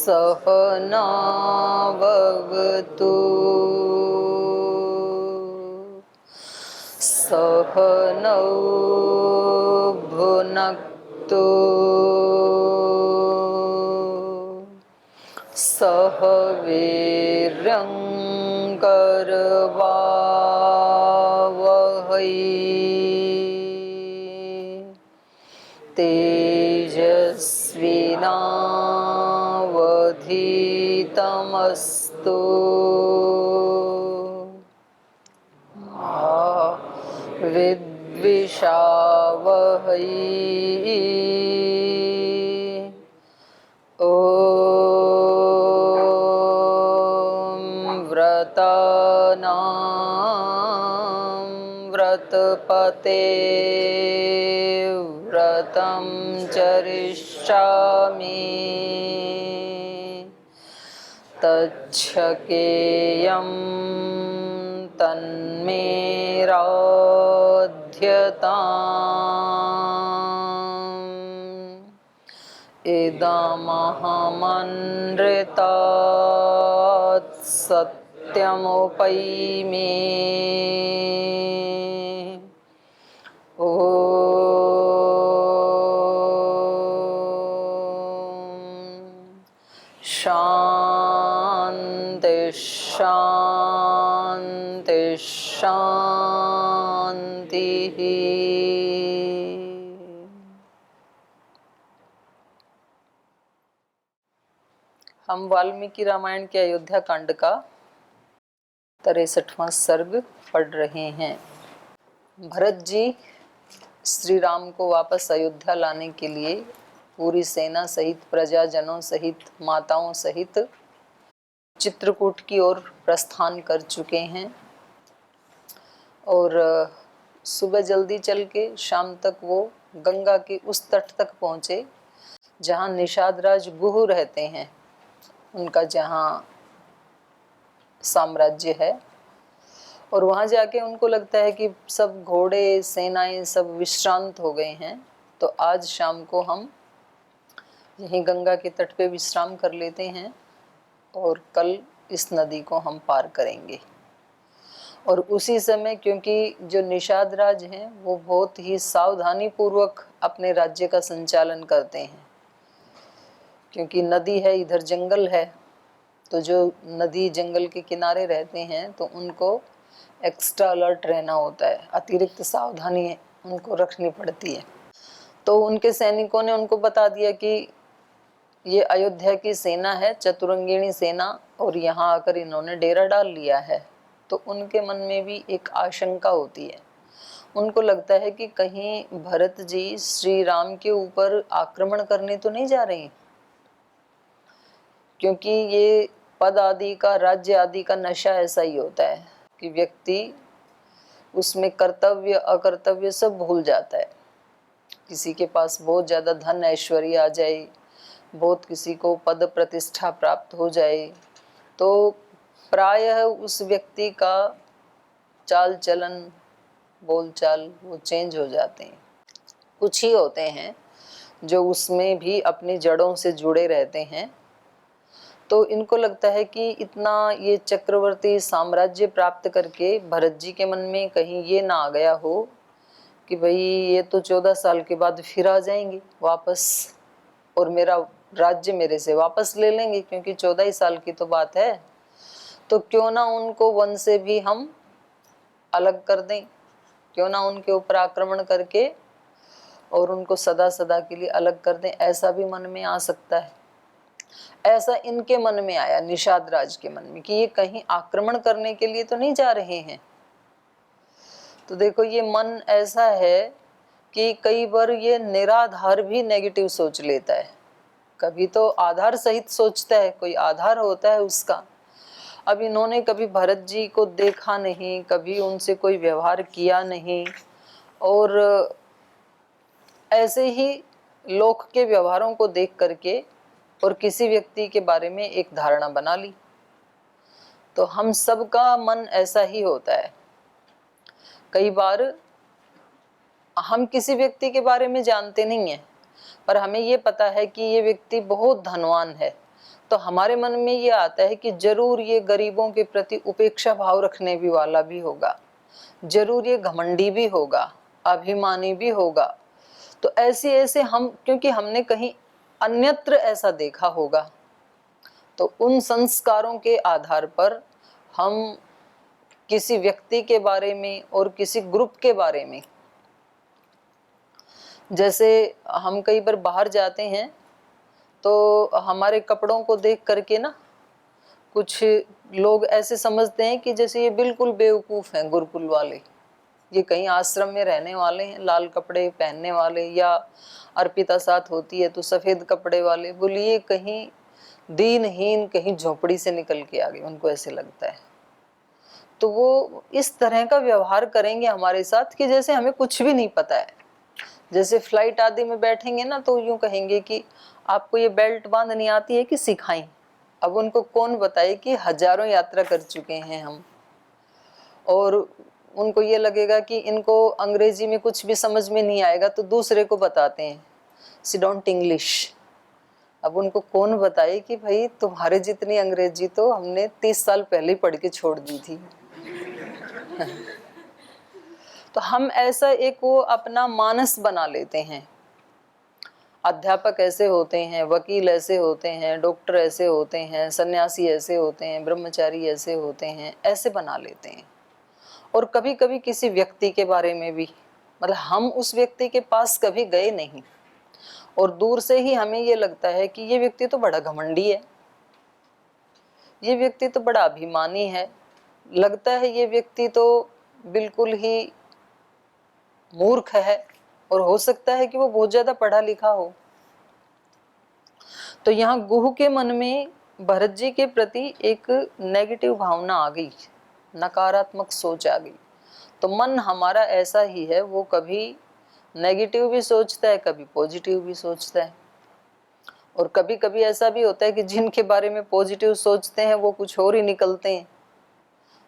सहनाववतु सहनौ भुनक्तु सह वीर्यं करवावहै तेजस्विनावधीतमस्तु मा विद्विषावहै। व्रतानां व्रतपते व्रतं चरिष्यामि तच्छकेयं तन्मे राध्यताम् इदमहमनृतात् सत्यमुपैमि ॐ शान्ति शान्ति शान्तिः। हम वाल्मीकि रामायण के अयोध्या कांड का 63वां सर्ग पढ़ रहे हैं। भरत जी श्री राम को वापस अयोध्या लाने के लिए पूरी सेना सहित प्रजाजनों सहित माताओं सहित चित्रकूट की ओर प्रस्थान कर चुके हैं और सुबह जल्दी चल के शाम तक वो गंगा के उस तट तक पहुँचे जहाँ निषाद राज गुह रहते हैं, उनका जहाँ साम्राज्य है। और वहाँ जाके उनको लगता है कि सब घोड़े सेनाएं सब विश्रांत हो गए हैं, तो आज शाम को हम यहीं गंगा के तट पे विश्राम कर लेते हैं और कल इस नदी को हम पार करेंगे। और उसी समय क्योंकि जो निषाद राज हैं वो बहुत ही सावधानी पूर्वक अपने राज्य का संचालन करते हैं, क्योंकि नदी है, इधर जंगल है, तो जो नदी जंगल के किनारे रहते हैं तो उनको एक्स्ट्रा अलर्ट रहना होता है, अतिरिक्त सावधानी उनको रखनी पड़ती है। तो उनके सैनिकों ने उनको बता दिया कि ये अयोध्या की सेना है, चतुरंगिणी सेना, और यहाँ आकर इन्होंने डेरा डाल लिया है। तो उनके मन में भी एक आशंका होती है, उनको लगता है कि कहीं भरत जी श्री राम के ऊपर आक्रमण करने तो नहीं जा रहे हैं, क्योंकि ये पद आदि का, राज्य आदि का नशा ऐसा ही होता है कि व्यक्ति उसमें कर्तव्य अकर्तव्य सब भूल जाता है। किसी के पास बहुत ज़्यादा धन ऐश्वर्य आ जाए, बहुत किसी को पद प्रतिष्ठा प्राप्त हो जाए, तो प्रायः उस व्यक्ति का चाल चलन बोलचाल वो चेंज हो जाते हैं। कुछ ही होते हैं जो उसमें भी अपनी जड़ों से जुड़े रहते हैं। तो इनको लगता है कि इतना ये चक्रवर्ती साम्राज्य प्राप्त करके भरत जी के मन में कहीं ये ना आ गया हो कि भाई ये तो 14 साल के बाद फिर आ जाएंगे वापस और मेरा राज्य मेरे से वापस ले लेंगे, क्योंकि 14 ही साल की तो बात है। तो क्यों ना उनको वन से भी हम अलग कर दें, क्यों ना उनके ऊपर आक्रमण करके और उनको सदा सदा के लिए अलग कर दें, ऐसा भी मन में आ सकता है। ऐसा इनके मन में आया, निषाद राज के मन में, कि ये कहीं आक्रमण करने के लिए तो नहीं जा रहे हैं। तो देखो ये मन ऐसा है कि कई बार ये निराधार भी नेगेटिव सोच लेता है, कभी तो आधार सहित सोचता है, कोई आधार होता है उसका। अब इन्होंने कभी भरत जी को देखा नहीं, कभी उनसे कोई व्यवहार किया नहीं, और ऐसे ही लोक के व्यवहारों को देख करके और किसी व्यक्ति के बारे में एक धारणा बना ली। तो हम सबका मन ऐसा ही होता है। कई बार हम किसी व्यक्ति के बारे में जानते नहीं हैं, पर हमें ये पता है कि ये व्यक्ति बहुत धनवान है, तो हमारे मन में ये आता है कि जरूर ये गरीबों के प्रति उपेक्षा भाव रखने भी वाला भी होगा, जरूर ये घमंडी भी होगा, अभिमानी भी होगा। तो ऐसे ऐसे हम, क्योंकि हमने कहीं अन्यत्र ऐसा देखा होगा, तो उन संस्कारों के आधार पर हम किसी व्यक्ति के बारे में और किसी ग्रुप के बारे में, जैसे हम कई बार बाहर जाते हैं तो हमारे कपड़ों को देख करके ना कुछ लोग ऐसे समझते हैं कि जैसे ये बिल्कुल बेवकूफ़ हैं गुरुकुल वाले, ये कहीं आश्रम में रहने वाले हैं, लाल कपड़े पहनने वाले, या अर्पिता साथ होती है तो सफ़ेद कपड़े वाले, बोलिए कहीं दीनहीन, कहीं झोपड़ी से निकल के आ गए, उनको ऐसे लगता है। तो वो इस तरह का व्यवहार करेंगे हमारे साथ कि जैसे हमें कुछ भी नहीं पता है। जैसे फ्लाइट आदि में बैठेंगे ना तो यूँ कहेंगे कि आपको ये बेल्ट बांधनी आती है कि सिखाएं। अब उनको कौन बताए कि हजारों यात्रा कर चुके हैं हम, और उनको ये लगेगा कि इनको अंग्रेजी में कुछ भी समझ में नहीं आएगा तो दूसरे को बताते हैं सी डोंट इंग्लिश। अब उनको कौन बताए कि भाई तुम्हारे जितनी अंग्रेजी तो हमने 30 साल पहले ही पढ़ के छोड़ दी थी। तो हम ऐसा एक वो अपना मानस बना लेते हैं। अध्यापक ऐसे होते हैं, वकील ऐसे होते हैं, डॉक्टर ऐसे होते हैं, सन्यासी ऐसे होते हैं, ब्रह्मचारी ऐसे होते हैं, ऐसे बना लेते हैं। और कभी कभी किसी व्यक्ति के बारे में भी, मतलब हम उस व्यक्ति के पास कभी गए नहीं और दूर से ही हमें ये लगता है कि ये व्यक्ति तो बड़ा घमंडी है, ये व्यक्ति तो बड़ा अभिमानी है, लगता है ये व्यक्ति तो बिल्कुल ही मूर्ख है, और हो सकता है कि वो बहुत ज्यादा पढ़ा लिखा हो। तो यहाँ गुह के मन में भरत जी के प्रति एक नेगेटिव भावना आ गई, नकारात्मक सोच आ गई। तो मन हमारा ऐसा ही है, वो कभी नेगेटिव भी सोचता है, कभी पॉजिटिव भी सोचता है। और कभी कभी ऐसा भी होता है कि जिनके बारे में पॉजिटिव सोचते हैं वो कुछ और ही निकलते हैं,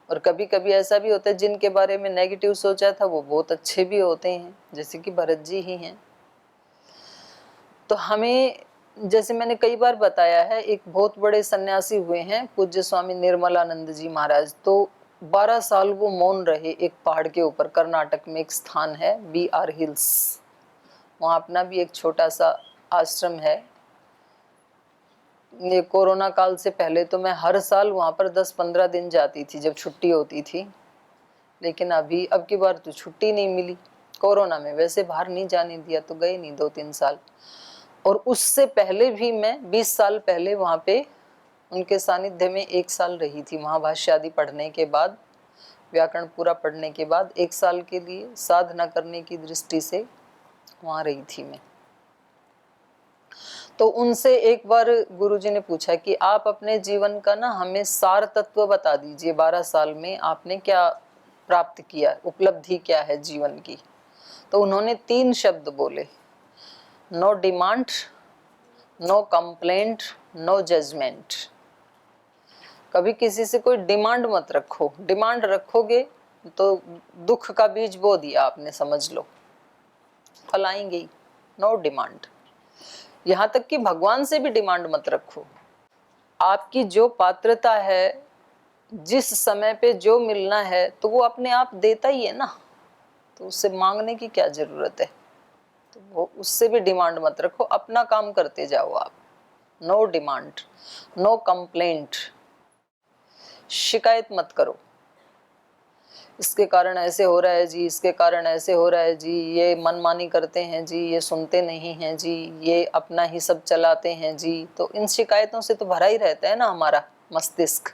और कभी कभी ऐसा भी होता है जिनके बारे में नेगेटिव सोचा था वो बहुत अच्छे भी होते हैं, जैसे कि भरत जी ही हैं। तो हमें, जैसे मैंने कई बार बताया है, एक बहुत बड़े सन्यासी हुए हैं पूज्य स्वामी निर्मलानंद जी महाराज। तो 12 साल वो मौन रहे एक पहाड़ के ऊपर, कर्नाटक में एक स्थान है BR हिल्स, वहाँ अपना भी एक छोटा सा आश्रम है। ये कोरोना काल से पहले तो मैं हर साल वहाँ पर 10-15 दिन जाती थी जब छुट्टी होती थी, लेकिन अब की बार तो छुट्टी नहीं मिली। कोरोना में वैसे बाहर नहीं जाने दिया तो गए नहीं 2-3 साल। और उससे पहले भी मैं 20 साल पहले वहाँ पे उनके सानिध्य में 1 साल रही थी। वहाँ भाष्य आदि पढ़ने के बाद, व्याकरण पूरा पढ़ने के बाद 1 साल के लिए साधना करने की दृष्टि से वहाँ रही थी मैं। तो उनसे एक बार गुरुजी ने पूछा कि आप अपने जीवन का ना हमें सार तत्व बता दीजिए, 12 साल में आपने क्या प्राप्त किया, उपलब्धि क्या है जीवन की। तो उन्होंने 3 शब्द बोले, no demand, no complaint, no judgement. कभी किसी से कोई डिमांड मत रखो, डिमांड रखोगे तो दुख का बीज बो दिया आपने, समझ लो, फल आएंगे। No demand. यहाँ तक कि भगवान से भी डिमांड मत रखो। आपकी जो पात्रता है, जिस समय पे जो मिलना है तो वो अपने आप देता ही है ना, तो उससे मांगने की क्या जरूरत है। तो वो उससे भी डिमांड मत रखो, अपना काम करते जाओ आप। नो डिमांड, नो कंप्लेंट, शिकायत मत करो, इसके कारण ऐसे हो रहा है जी, इसके कारण ऐसे हो रहा है जी, ये मनमानी करते हैं जी, ये सुनते नहीं हैं जी, ये अपना ही सब चलाते हैं जी। तो इन शिकायतों से तो भरा ही रहता है ना हमारा मस्तिष्क,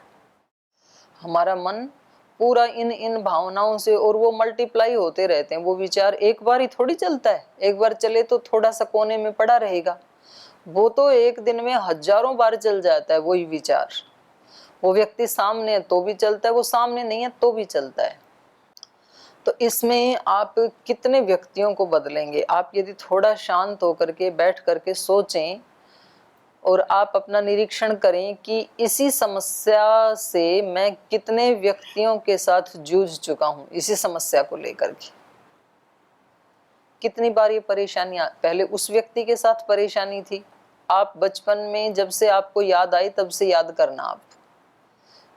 हमारा मन पूरा इन भावनाओं से, और वो मल्टीप्लाई होते रहते हैं। वो विचार एक बार ही थोड़ी चलता है, एक बार चले तो थोड़ा सा कोने में पड़ा रहेगा, वो तो एक दिन में हजारों बार चल जाता है वही विचार। वो व्यक्ति सामने है तो भी चलता है, वो सामने नहीं है तो भी चलता है। तो इसमें आप कितने व्यक्तियों को बदलेंगे। आप यदि थोड़ा शांत होकर के बैठ करके सोचें और आप अपना निरीक्षण करें कि इसी समस्या से मैं कितने व्यक्तियों के साथ जूझ चुका हूं, इसी समस्या को लेकर के कितनी बार ये परेशानियां, पहले उस व्यक्ति के साथ परेशानी थी, आप बचपन में जब से आपको याद आई तब से याद करना। आप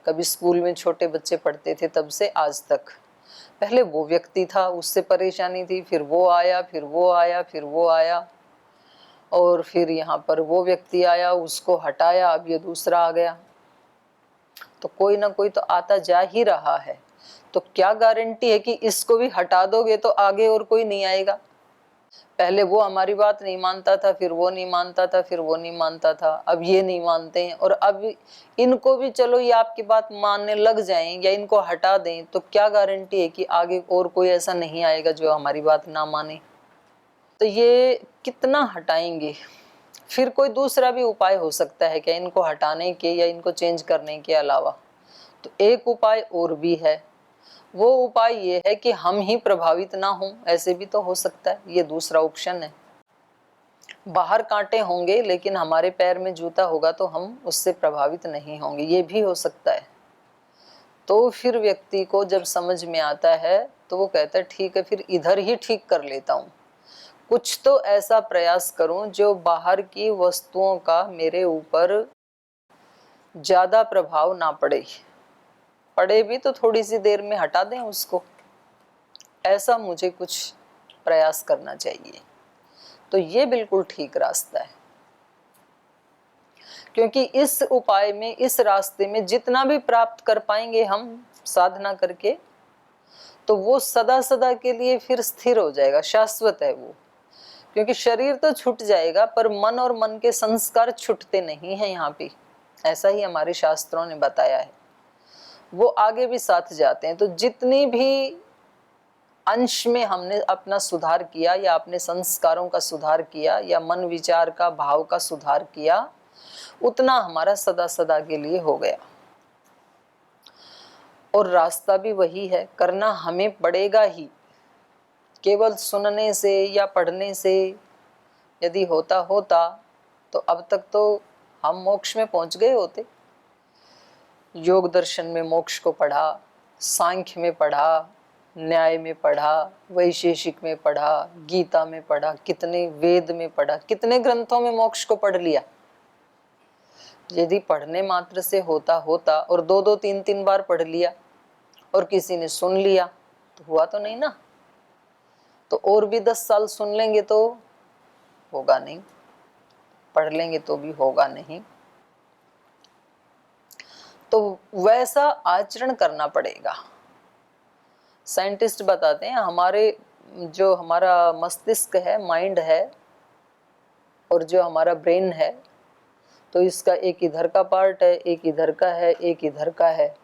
कभी स्कूल में छोटे बच्चे पढ़ते थे तब से आज तक, पहले वो व्यक्ति था, उससे परेशानी थी, फिर वो आया, फिर वो आया, फिर वो आया, और फिर यहाँ पर वो व्यक्ति आया, उसको हटाया, अब ये दूसरा आ गया। तो कोई ना कोई तो आता जा ही रहा है। तो क्या गारंटी है कि इसको भी हटा दोगे तो आगे और कोई नहीं आएगा। पहले वो हमारी बात नहीं मानता था, फिर वो नहीं मानता था, फिर वो नहीं मानता था, अब ये नहीं मानते हैं, और अब इनको भी चलो ये आपकी बात मानने लग जाएं या इनको हटा दें, तो क्या गारंटी है कि आगे और कोई ऐसा नहीं आएगा जो हमारी बात ना माने। तो ये कितना हटाएंगे। फिर कोई दूसरा भी उपाय हो सकता है क्या इनको हटाने के या इनको चेंज करने के अलावा? तो एक उपाय और भी है, वो उपाय ये है कि हम ही प्रभावित ना हों, ऐसे भी तो हो सकता है, ये दूसरा ऑप्शन है। बाहर कांटे होंगे लेकिन हमारे पैर में जूता होगा तो हम उससे प्रभावित नहीं होंगे, ये भी हो सकता है। तो फिर व्यक्ति को जब समझ में आता है तो वो कहता है ठीक है, फिर इधर ही ठीक कर लेता हूँ, कुछ तो ऐसा प्रयास करूं जो बाहर की वस्तुओं का मेरे ऊपर ज्यादा प्रभाव ना पड़े, पड़े भी तो थोड़ी सी देर में हटा दें उसको, ऐसा मुझे कुछ प्रयास करना चाहिए। तो ये बिल्कुल ठीक रास्ता है, क्योंकि इस उपाय में, इस रास्ते में जितना भी प्राप्त कर पाएंगे हम साधना करके, तो वो सदा सदा के लिए फिर स्थिर हो जाएगा, शाश्वत है वो। क्योंकि शरीर तो छूट जाएगा पर मन और मन के संस्कार छूटते नहीं हैं यहाँ पे, ऐसा ही हमारे शास्त्रों ने बताया है, वो आगे भी साथ जाते हैं। तो जितनी भी अंश में हमने अपना सुधार किया या अपने संस्कारों का सुधार किया या मन विचार का, भाव का सुधार किया, उतना हमारा सदा सदा के लिए हो गया। और रास्ता भी वही है, करना हमें पड़ेगा ही। केवल सुनने से या पढ़ने से यदि होता तो अब तक तो हम मोक्ष में पहुंच गए होते। योग दर्शन में मोक्ष को पढ़ा, सांख्य में पढ़ा, न्याय में पढ़ा, वैशेषिक में पढ़ा, गीता में पढ़ा, कितने वेद में पढ़ा, कितने ग्रंथों में मोक्ष को पढ़ लिया। यदि पढ़ने मात्र से होता और दो दो तीन तीन बार पढ़ लिया और किसी ने सुन लिया तो हुआ तो नहीं ना। तो और भी 10 साल सुन लेंगे तो होगा नहीं, पढ़ लेंगे तो भी होगा नहीं। तो वैसा आचरण करना पड़ेगा। साइंटिस्ट बताते हैं हमारे जो हमारा मस्तिष्क है, माइंड है, और जो हमारा ब्रेन है, तो इसका एक इधर का पार्ट है, एक इधर का है, एक इधर का है।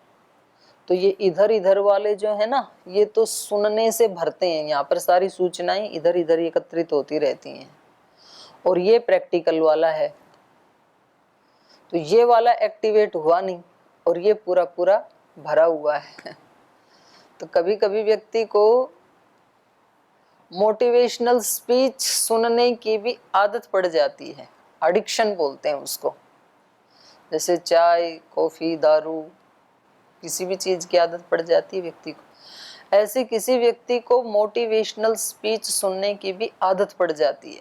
तो ये इधर इधर वाले जो है ना, ये तो सुनने से भरते हैं, यहाँ पर सारी सूचनाएं इधर इधर एकत्रित होती रहती हैं, और ये प्रैक्टिकल वाला है। तो ये वाला एक्टिवेट हुआ नहीं और ये पूरा पूरा भरा हुआ है। तो कभी कभी व्यक्ति को मोटिवेशनल स्पीच सुनने की भी आदत पड़ जाती है, एडिक्शन बोलते हैं उसको। जैसे चाय, कॉफी, दारू, किसी भी चीज की आदत पड़ जाती है व्यक्ति को, ऐसे किसी व्यक्ति को मोटिवेशनल स्पीच सुनने की भी आदत पड़ जाती है,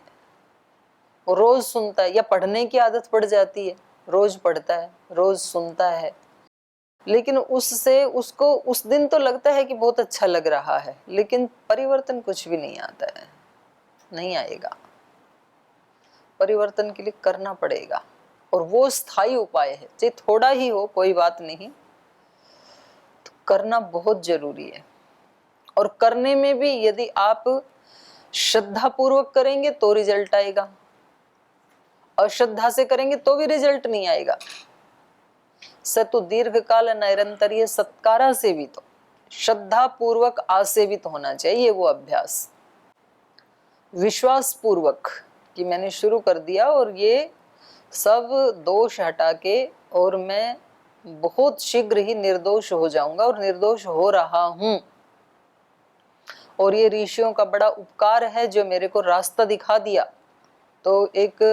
वो रोज सुनता है। या पढ़ने की आदत पड़ जाती है, रोज पढ़ता है, रोज सुनता है, लेकिन उससे उसको उस दिन तो लगता है कि बहुत अच्छा लग रहा है, लेकिन परिवर्तन कुछ भी नहीं आता है, नहीं आएगा। परिवर्तन के लिए करना पड़ेगा, और वो स्थायी उपाय है, चाहे थोड़ा ही हो कोई बात नहीं, तो करना बहुत जरूरी है। और करने में भी यदि आप श्रद्धा पूर्वक करेंगे तो रिजल्ट आएगा, अश्रद्धा से करेंगे तो भी रिजल्ट नहीं आएगा। सतु दीर्घ काल निरंतरीय सत्कारा से भी तो श्रद्धा पूर्वक आसेवित होना चाहिए वो अभ्यास, विश्वास पूर्वक कि मैंने शुरू कर दिया और ये सब दोष हटा के और मैं बहुत शीघ्र ही निर्दोष हो जाऊंगा, और निर्दोष हो रहा हूं। और ये ऋषियों का बड़ा उपकार है जो मेरे को रास्ता दिखा दिया। तो एक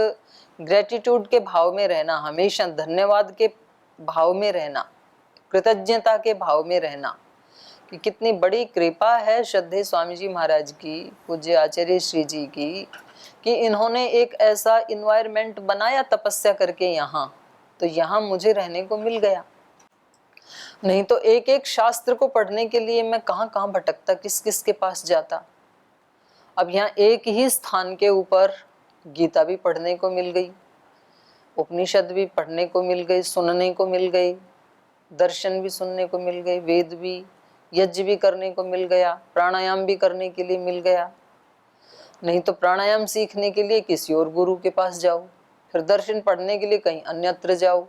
ग्रेटिट्यूड के भाव में रहना, हमेशा धन्यवाद के भाव में रहना, कृतज्ञता के भाव में रहना कि कितनी बड़ी कृपा है श्रद्धेय स्वामी जी महाराज की, पूज्य आचार्य श्री जी की, कि इन्होंने एक ऐसा इन्वायरमेंट बनाया तपस्या करके यहाँ, तो यहाँ मुझे रहने को मिल गया। नहीं तो एक एक शास्त्र को पढ़ने के लिए मैं कहाँ कहाँ भटकता, किस किस के पास जाता। अब यहाँ एक ही स्थान के ऊपर गीता भी पढ़ने को मिल गई, उपनिषद भी पढ़ने को मिल गई, सुनने को मिल गई, दर्शन भी सुनने को मिल गए, वेद भी, यज्ञ भी करने को मिल गया, प्राणायाम भी करने के लिए मिल गया। नहीं तो प्राणायाम सीखने के लिए किसी और गुरु के पास जाओ, फिर दर्शन पढ़ने के लिए कहीं अन्यत्र जाओ,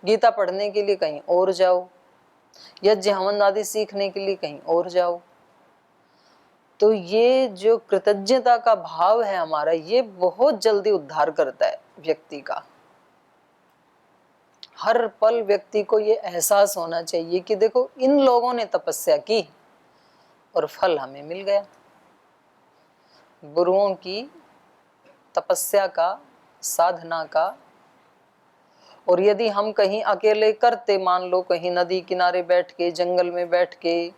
गीता पढ़ने के लिए कहीं और जाओ, यज्ञ हवन आदि सीखने के लिए कहीं और जाओ। तो ये जो कृतज्ञता का भाव है हमारा, ये बहुत जल्दी उद्धार करता है व्यक्ति का। हर पल व्यक्ति को ये एहसास होना चाहिए कि देखो इन लोगों ने तपस्या की और फल हमें मिल गया। गुरुओं की तपस्या का, साधना का। और यदि हम कहीं अकेले करते, मान लो कहीं नदी किनारे बैठ के, जंगल में बैठ के,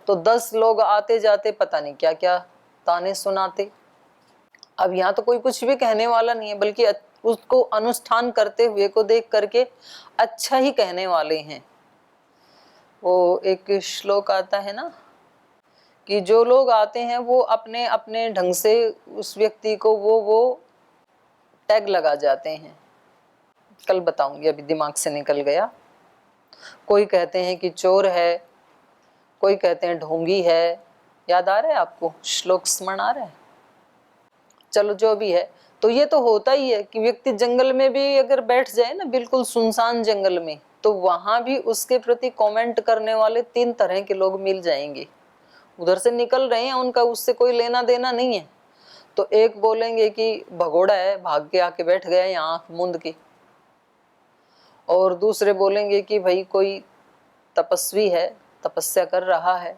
तो 10 लोग आते जाते पता नहीं क्या क्या ताने सुनाते। अब यहाँ तो कोई कुछ भी कहने वाला नहीं है, बल्कि उसको अनुष्ठान करते हुए को देख करके अच्छा ही कहने वाले हैं। वो एक श्लोक आता है ना कि जो लोग आते हैं वो अपने अपने ढंग से उस व्यक्ति को वो टैग लगा जाते हैं। कल बताऊंगी, अभी दिमाग से निकल गया। कोई कहते हैं कि चोर है, कोई कहते हैं ढोंगी है। याद आ रहा है आपको? श्लोक स्मरण आ रहा है? चलो जो भी है, तो ये तो होता ही है कि व्यक्ति जंगल में भी अगर बैठ जाए ना, बिल्कुल सुनसान जंगल में, तो वहां भी उसके प्रति कमेंट करने वाले 3 तरह के लोग मिल जाएंगे। उधर से निकल रहे हैं, उनका उससे कोई लेना देना नहीं है, तो एक बोलेंगे कि भगोड़ा है, भाग के आके बैठ गया यहाँ आंख मूंद के। और दूसरे बोलेंगे कि भाई कोई तपस्वी है, तपस्या कर रहा है।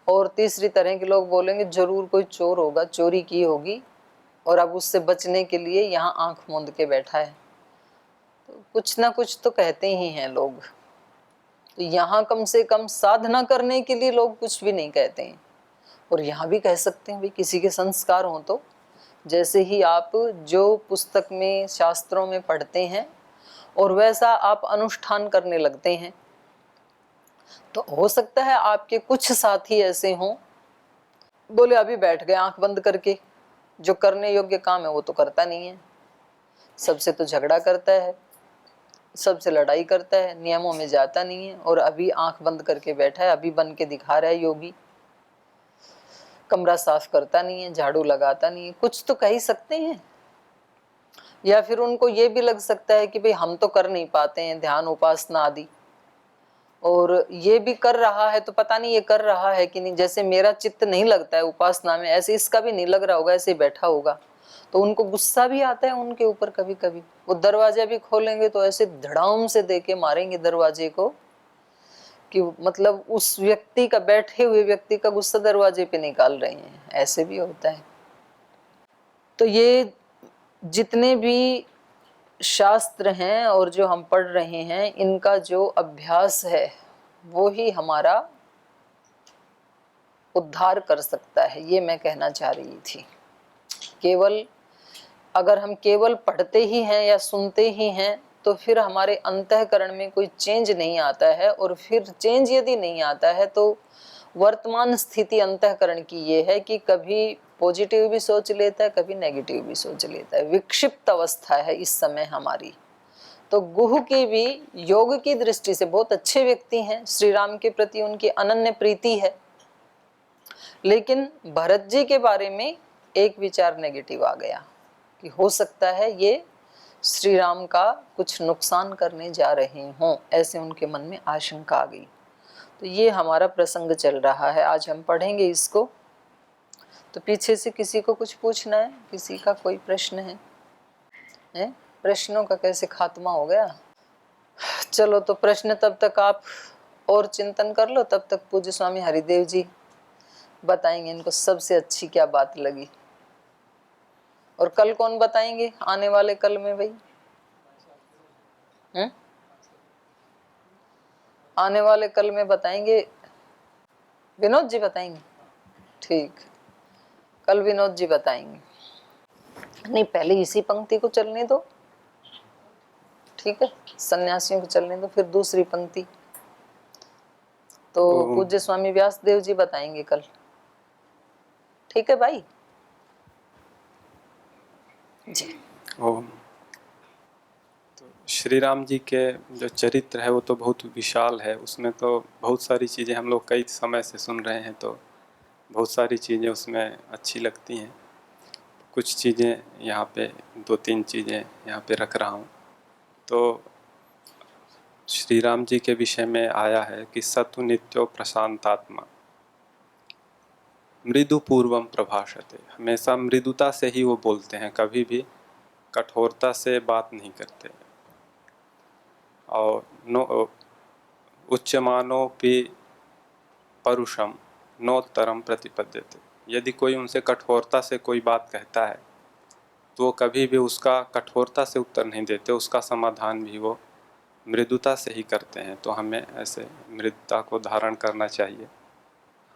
और तीसरी तरह के लोग बोलेंगे जरूर कोई चोर होगा, चोरी की होगी और अब उससे बचने के लिए यहाँ आंख मूंद के बैठा है। तो कुछ ना कुछ तो कहते ही हैं लोग। तो यहाँ कम से कम साधना करने के लिए लोग कुछ भी नहीं कहते हैं। और यहाँ भी कह सकते हैं भाई किसी के संस्कार हों तो, जैसे ही आप जो पुस्तक में, शास्त्रों में पढ़ते हैं और वैसा आप अनुष्ठान करने लगते हैं, तो हो सकता है आपके कुछ साथी ऐसे हों, बोले अभी बैठ गए आंख बंद करके, जो करने योग्य काम है वो तो करता नहीं है, सबसे तो झगड़ा करता है, सबसे लड़ाई करता है, नियमों में जाता नहीं है, और अभी आंख बंद करके बैठा है, अभी बन के दिखा रहा है योगी। कमरा साफ करता नहीं है, झाड़ू लगाता नहीं है। कुछ तो कह ही सकते हैं। या फिर उनको ये भी लग सकता है कि भाई हम तो कर नहीं पाते हैं ध्यान, उपासना आदि, और ये भी कर रहा है तो पता नहीं ये कर रहा है कि नहीं। जैसे मेरा चित्त नहीं लगता है उपासना में, ऐसे इसका भी नहीं लग रहा होगा, ऐसे बैठा होगा। तो उनको गुस्सा भी आता है उनके ऊपर कभी कभी। वो दरवाजा भी खोलेंगे तो ऐसे धड़ाम से दे के मारेंगे दरवाजे को कि मतलब उस व्यक्ति का, बैठे हुए व्यक्ति का गुस्सा दरवाजे पे निकाल रहे हैं। ऐसे भी होता है। तो ये जितने भी शास्त्र हैं और जो हम पढ़ रहे हैं, इनका जो अभ्यास है वो ही हमारा उद्धार कर सकता है, ये मैं कहना चाह रही थी। केवल अगर हम केवल पढ़ते ही हैं या सुनते ही हैं तो फिर हमारे अंतःकरण में कोई चेंज नहीं आता है। और फिर चेंज यदि नहीं आता है तो वर्तमान स्थिति अंतःकरण की ये है कि कभी पॉजिटिव भी सोच लेता है, कभी नेगेटिव भी सोच लेता है। विक्षिप्त अवस्था है इस समय हमारी। तो गुह की भी योग की दृष्टि से बहुत अच्छे व्यक्ति हैं, श्री राम के प्रति उनकी अनन्य प्रीति है, लेकिन भरत जी के बारे में एक विचार नेगेटिव आ गया कि हो सकता है ये श्री राम का कुछ नुकसान करने जा रहे हों, ऐसे उनके मन में आशंका आ गई। तो ये हमारा प्रसंग चल रहा है, आज हम पढ़ेंगे इसको। तो पीछे से किसी को कुछ पूछना है? किसी का कोई प्रश्न है? प्रश्नों का कैसे खात्मा हो गया? चलो तो प्रश्न तब तक आप और चिंतन कर लो, तब तक पूज्य स्वामी हरिदेव जी बताएंगे इनको सबसे अच्छी क्या बात लगी। और कल कौन बताएंगे आने वाले कल में भाई? आने वाले कल में बताएंगे विनोद जी बताएंगे। ठीक, कल विनोद जी बताएंगे। नहीं, पहले इसी पंक्ति को चलने दो, ठीक है, सन्यासियों को चलने दो, फिर दूसरी पंक्ति तो पूज्य स्वामी व्यासदेव जी बताएंगे कल, ठीक है भाई जी। ओम। तो श्री राम जी के जो चरित्र है वो तो बहुत विशाल है, उसमें तो बहुत सारी चीज़ें हम लोग कई समय से सुन रहे हैं, तो बहुत सारी चीज़ें उसमें अच्छी लगती हैं। कुछ चीज़ें यहाँ पे, 2-3 चीज़ें यहाँ पे रख रहा हूँ। तो श्री राम जी के विषय में आया है कि सतु नित्यो प्रशांतात्मा मृदु पूर्वम प्रभाषते, हमेशा मृदुता से ही वो बोलते हैं, कभी भी कठोरता से बात नहीं करते। और नो उच्यमानोपि परुषम नोत्तरम प्रतिपद्यते, यदि कोई उनसे कठोरता से कोई बात कहता है तो वो कभी भी उसका कठोरता से उत्तर नहीं देते, उसका समाधान भी वो मृदुता से ही करते हैं। तो हमें ऐसे मृदुता को धारण करना चाहिए,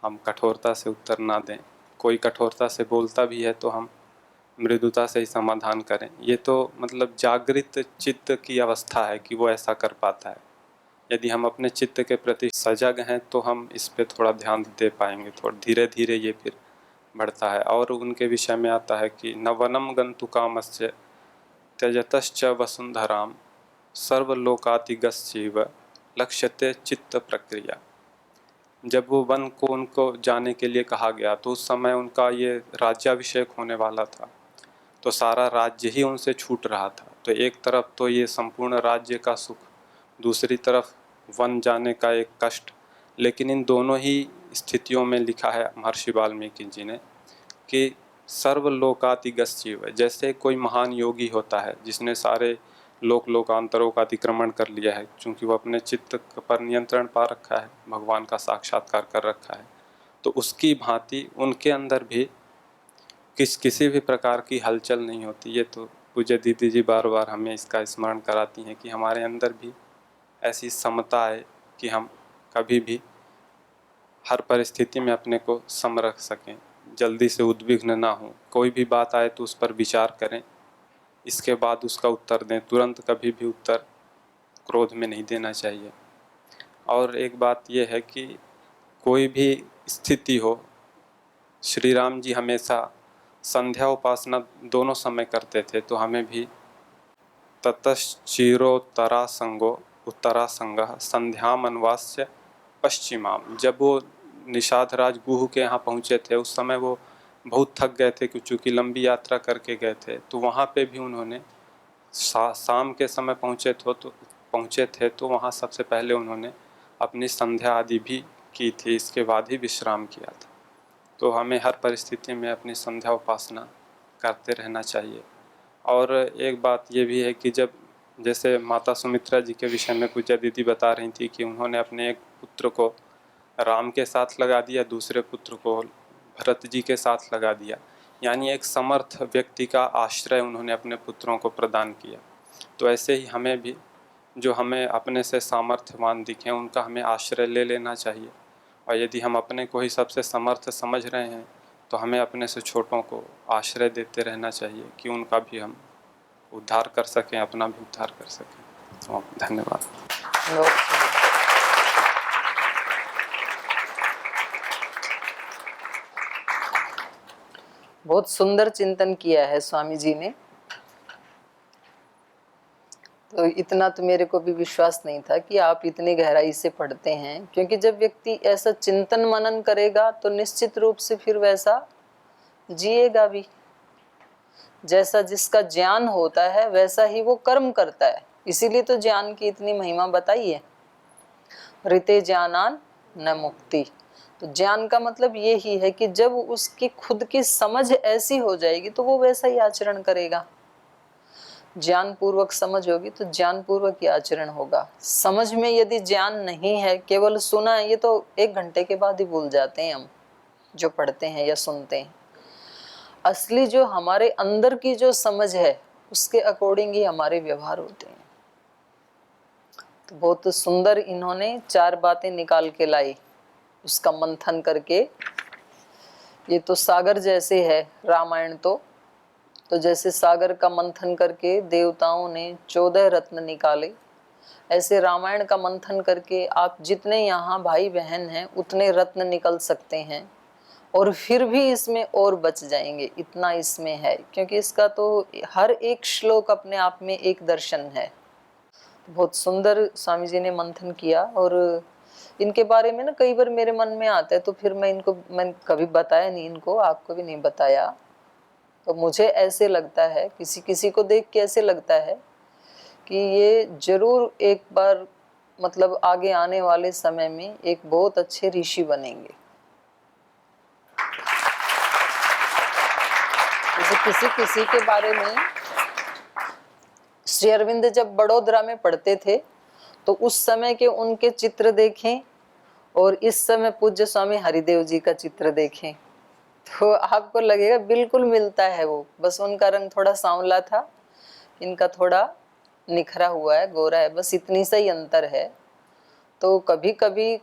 हम कठोरता से उत्तर ना दें। कोई कठोरता से बोलता भी है तो हम मृदुता से ही समाधान करें। ये तो मतलब जागृत चित्त की अवस्था है कि वो ऐसा कर पाता है। यदि हम अपने चित्त के प्रति सजग हैं तो हम इस पे थोड़ा ध्यान दे पाएंगे, थोड़ा धीरे धीरे ये फिर बढ़ता है। और उनके विषय में आता है कि न वनम गंतु कामस्य त्यजतश्च वसुंधराम सर्वलोकातिगस्यैव लक्ष्यते चित्त प्रक्रिया। जब वो वन को उनको जाने के लिए कहा गया तो उस समय उनका ये राज्याभिषेक होने वाला था, तो सारा राज्य ही उनसे छूट रहा था। तो एक तरफ तो ये संपूर्ण राज्य का सुख, दूसरी तरफ वन जाने का एक कष्ट। लेकिन इन दोनों ही स्थितियों में लिखा है महर्षि वाल्मीकि जी ने कि सर्वलोकातिगस्यैव, जैसे कोई महान योगी होता है जिसने सारे लोकांतरों का अतिक्रमण कर लिया है, क्योंकि वो अपने चित्त पर नियंत्रण पा रखा है, भगवान का साक्षात्कार कर रखा है, तो उसकी भांति उनके अंदर भी किसी भी प्रकार की हलचल नहीं होती। ये तो पूज्य दीदी जी बार बार हमें इसका स्मरण कराती हैं कि हमारे अंदर भी ऐसी समता है कि हम कभी भी हर परिस्थिति में अपने को सम रख सकें, जल्दी से उद्विग्न ना हो। कोई भी बात आए तो उस पर विचार करें, इसके बाद उसका उत्तर दें। तुरंत कभी भी उत्तर क्रोध में नहीं देना चाहिए। और एक बात यह है कि कोई भी स्थिति हो, श्री राम जी हमेशा संध्या उपासना दोनों समय करते थे, तो हमें भी ततश्चिरोत्तरा संगो उत्तरा संगः संध्यामन्वास्य पश्चिमाम। जब वो निषादराज गुहु के यहाँ पहुँचे थे उस समय वो बहुत थक गए थे, क्योंकि लंबी यात्रा करके गए थे। तो वहाँ पे भी उन्होंने शाम के समय पहुँचे थे तो वहाँ सबसे पहले उन्होंने अपनी संध्या आदि भी की थी, इसके बाद ही विश्राम किया था। तो हमें हर परिस्थिति में अपनी संध्या उपासना करते रहना चाहिए। और एक बात ये भी है कि जब जैसे माता सुमित्रा जी के विषय में पूजा दीदी बता रही थी कि उन्होंने अपने एक पुत्र को राम के साथ लगा दिया, दूसरे पुत्र को भरत जी के साथ लगा दिया, यानी एक समर्थ व्यक्ति का आश्रय उन्होंने अपने पुत्रों को प्रदान किया। तो ऐसे ही हमें भी, जो हमें अपने से सामर्थ्यवान दिखें उनका हमें आश्रय ले लेना चाहिए। और यदि हम अपने को ही सबसे समर्थ समझ रहे हैं तो हमें अपने से छोटों को आश्रय देते रहना चाहिए कि उनका भी हम उद्धार कर सकें, अपना भी उद्धार कर सकें। तो धन्यवाद। बहुत सुंदर चिंतन किया है स्वामी जी ने। तो इतना तो मेरे को भी विश्वास नहीं था कि आप इतनी गहराई से पढ़ते हैं, क्योंकि जब व्यक्ति ऐसा चिंतन मनन करेगा तो निश्चित रूप से फिर वैसा जिएगा भी। जैसा जिसका ज्ञान होता है वैसा ही वो कर्म करता है। इसीलिए तो ज्ञान की इतनी महिमा बताई है, ऋते ज्ञानान न मुक्ति। तो ज्ञान का मतलब ये ही है कि जब उसकी खुद की समझ ऐसी हो जाएगी तो वो वैसा ही आचरण करेगा। ज्ञान पूर्वक समझ होगी तो ज्ञान पूर्वक ही आचरण होगा। समझ में यदि ज्ञान नहीं है, केवल सुना है, ये तो 1 घंटे के बाद ही भूल जाते हैं हम जो पढ़ते हैं या सुनते हैं। असली जो हमारे अंदर की जो समझ है उसके अकॉर्डिंग ही हमारे व्यवहार होते हैं। तो बहुत सुंदर इन्होंने 4 बातें निकाल के लाई, उसका मंथन करके। ये तो सागर जैसे है रामायण, तो तो जैसे सागर का मंथन करके देवताओं ने 14 रत्न निकाले, ऐसे रामायण का मंथन करके आप जितने यहाँ भाई बहन हैं उतने रत्न निकल सकते हैं, और फिर भी इसमें और बच जाएंगे, इतना इसमें है। क्योंकि इसका तो हर एक श्लोक अपने आप में एक दर्शन है। बहुत सुंदर स्वामी जी ने मंथन किया। और इनके बारे में ना कई बार मेरे मन में आता है, तो फिर मैं कभी बताया नहीं इनको, आपको भी नहीं बताया। तो मुझे ऐसे लगता है, किसी किसी को देख के ऐसे लगता है कि ये जरूर एक बार मतलब आगे आने वाले समय में एक बहुत अच्छे ऋषि बनेंगे। जैसे किसी किसी के बारे में, श्री अरविंद जब बड़ोदरा में पढ़ते थे तो उस समय के उनके चित्र देखें और इस समय पूज्य स्वामी हरिदेव जी का चित्र देखें तो आपको लगेगा बिल्कुल मिलता है वो। बस उनका रंग थोड़ा सांवला था, इनका थोड़ा निखरा हुआ है, गोरा है, बस इतनी सा ही अंतर है। तो कभी कभी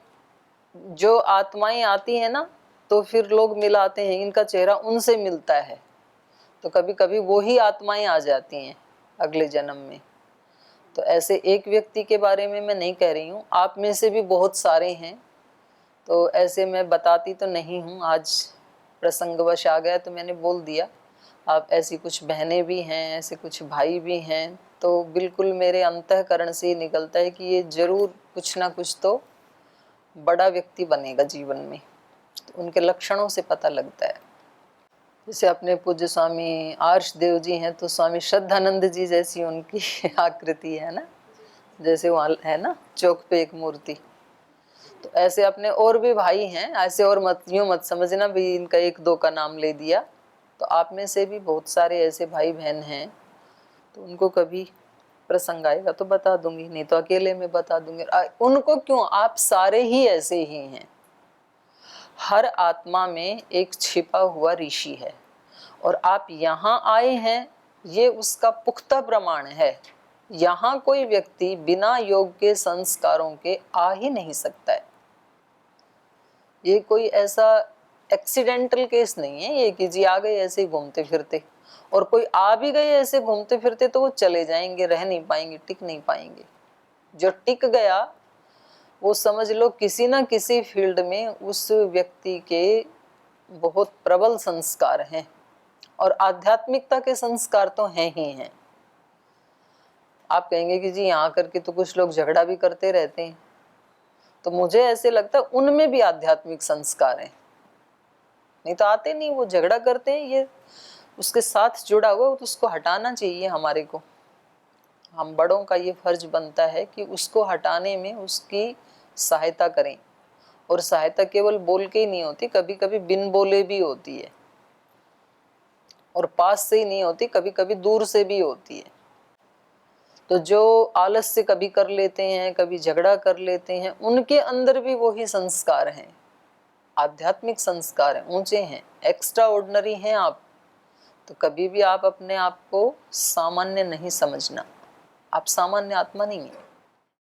जो आत्माएं आती हैं ना, तो फिर लोग मिलाते हैं, इनका चेहरा उनसे मिलता है, तो कभी कभी वो ही आत्माएं आ जाती हैं अगले जन्म में। तो ऐसे एक व्यक्ति के बारे में मैं नहीं कह रही हूँ, आप में से भी बहुत सारे हैं। तो ऐसे मैं बताती तो नहीं हूँ, आज प्रसंगवश आ गया तो मैंने बोल दिया। आप ऐसी कुछ बहनें भी हैं, ऐसे कुछ भाई भी हैं, तो बिल्कुल मेरे अंतःकरण से ही निकलता है कि ये जरूर कुछ ना कुछ तो बड़ा व्यक्ति बनेगा जीवन में। तो उनके लक्षणों से पता लगता है। जैसे अपने पूज्य स्वामी आर्ष देव जी हैं, तो स्वामी श्रद्धानंद जी जैसी उनकी आकृति है ना, जैसे वहाँ है ना चौक पे एक मूर्ति। तो ऐसे अपने और भी भाई हैं, ऐसे और मत यूँ मत समझना भी इनका एक दो का नाम ले दिया। तो आप में से भी बहुत सारे ऐसे भाई बहन हैं, तो उनको कभी प्रसंग आएगा तो बता दूंगी, नहीं तो अकेले में बता दूंगी। उनको क्यों, आप सारे ही ऐसे ही हैं। हर आत्मा में एक छिपा हुआ ऋषि है, और आप यहाँ आए हैं ये उसका पुख्ता प्रमाण है। यहाँ कोई व्यक्ति बिना योग के संस्कारों के आ ही नहीं सकता है। ये कोई ऐसा एक्सीडेंटल केस नहीं है ये कि जी आ गए ऐसे ही घूमते फिरते, और कोई आ भी गए ऐसे घूमते फिरते तो वो चले जाएंगे, रह नहीं पाएंगे, टिक नहीं पाएंगे। जो टिक गया वो समझ लो किसी ना किसी फील्ड में उस व्यक्ति के बहुत प्रबल संस्कार हैं, और आध्यात्मिकता के संस्कार तो हैं ही हैं। आप कहेंगे कि जी यहाँ करके तो कुछ लोग झगड़ा भी करते रहते हैं, तो मुझे ऐसे लगता है उनमें भी आध्यात्मिक संस्कार हैं, नहीं तो आते नहीं, वो झगड़ा करते हैं, ये उसके साथ जुड़ा हुआ, तो उसको हटाना चाहिए हमारे को। हम बड़ों का ये फर्ज बनता है कि उसको हटाने में उसकी सहायता करें, और सहायता केवल बोल के ही नहीं होती, कभी कभी बिन बोले भी होती है, और पास से ही नहीं होती, कभी कभी दूर से भी होती है। तो जो आलस से कभी कर लेते हैं, कभी झगड़ा कर लेते हैं, उनके अंदर भी वही संस्कार हैं, आध्यात्मिक संस्कार हैं, ऊंचे हैं, एक्स्ट्रा ऑर्डिनरी हैं आप। तो कभी भी आप अपने आप को सामान्य नहीं समझना, आप सामान्य आत्मा नहीं है।